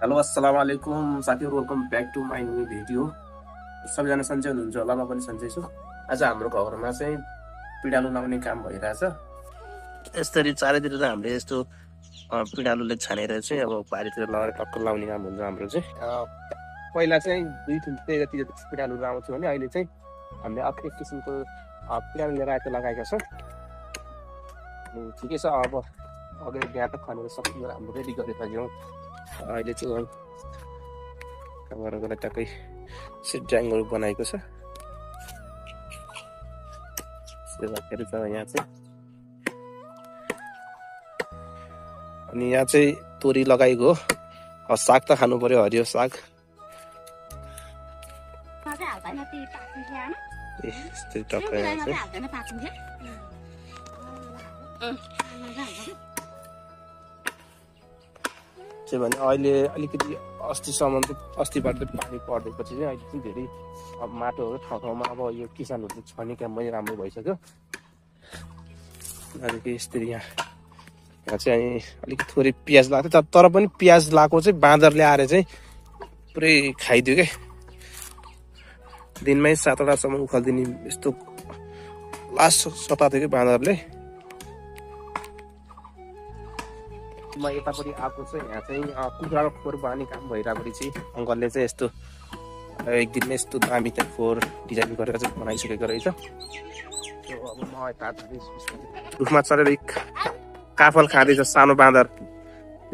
Hello अस्सलाम वालेकुम साथीहरु, welcome back to my new video. सबैजना सन्चै हुनुहुन्छ होला, म पनि सन्चै छु। आज हाम्रो घरमा चाहिँ पिडालु लाउने काम भइरहेछ। यसरी चारैतिर चाहिँ हामीले यस्तो पिडालुले छानेर चाहिँ अब बारीतिर लगाएर टक्क लाउने काम हुन्छ हाम्रो चाहिँ। पहिला चाहिँ 2 थुन्से जति पिडालु आउँथ्यो भने अहिले चाहिँ हामीले अर्कै किसिमको पिडालु लिएर आएको लगाएका छौँ। ठिकै छ, अब अगाडि बिहा त खनेर सकियो, हाम्रो रेडी गरिसक्यौँ। अहिले चाहिँ कामहरुको टक्कै सिट ड्याङहरू बनाएको छ। सेवाहरू छ यहाँ चाहिँ। अनि यहाँ चाहिँ तोरी लगाएको हो। साग त खानु पर्यो, हरियो साग। यस्तै टक्कै यहाँ चाहिँ भने अहिले अलिकति अस्तिबाट पानी पर्दैपछि चाहिँ अहिले चाहिँ धेरै अब माटोहरू ठाउँ ठाउँमा अब यो किसानहरूले छर्ने काम पनि राम्रो भइसक्यो। अलिकति यस्तरी यहाँ चाहिँ अलिकति थोरै प्याज लाग्थ्यो, तर पनि प्याज लगाएको चाहिँ बाँदरले आएर चाहिँ पुरै खाइदियो क्या। दिनमै 7-8सम्म उखालिदिने यस्तो लास्ट सताएको थियो कि बाँदरले। म यतापट्टि आएको चाहिँ यहाँ चाहिँ कुखुराको खोर बाँध्ने काम भइरहेको चाहिँ अङ्कलले चाहिँ यस्तो एक दिनमा यस्तो दामी चाहिँ खोर डिजाइन गरेर चाहिँ बनाइसकेको रहेछ। अब म यता रुखमा चढेर काफल खाँदैछ सानो बाँदर।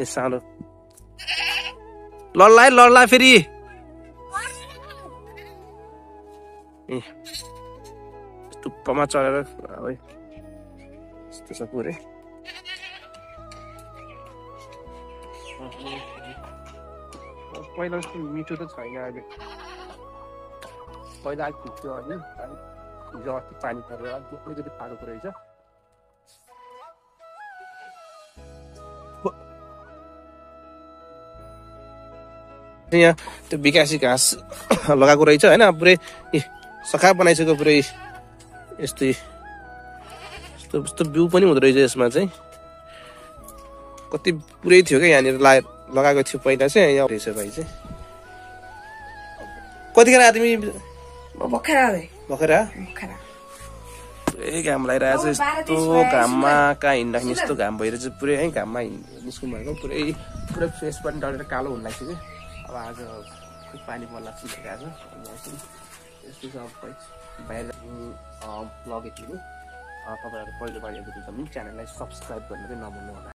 सानो लड्ला फेरि टुप्पामा चढेर यस्तो छ पुरै। पहिला जस्तो मिठो त छैन अहिले। पहिला अलिक खिच्यो अहिले, हिजो अस्ति पानी परेर अलिकति पारेको रहेछ। यहाँ त्यो विकासी घाँस लगाएको रहेछ होइन, पुरै सखा बनाइसक्यो पुरै। यस्तो बिउ पनि हुँदो रहेछ यसमा चाहिँ। कति पुरै थियो क्या यहाँनिर लगाएको थियो पहिला चाहिँ। यहाँ रहेछ भाइ चाहिँ। कतिखेर आयो तिमी? भर्खर पुरै घाम लगाइरहेको छ। यस्तो घाममा कहाँ हिँड्दाखेरि यस्तो घाम भइरहेछ पुरै है। घाममा निस्किनु भएको पुरै फेस पनि डढेर कालो हुन लाग्छ कि। अब आज पानी पर्ला सुकिरहेको छ। यस्तो छ बाहिर लगेको थियो। तपाईँहरू पहिलोपल्ट हेर्दै च्यानललाई सब्सक्राइब गर्न चाहिँ नभुल्नु होला।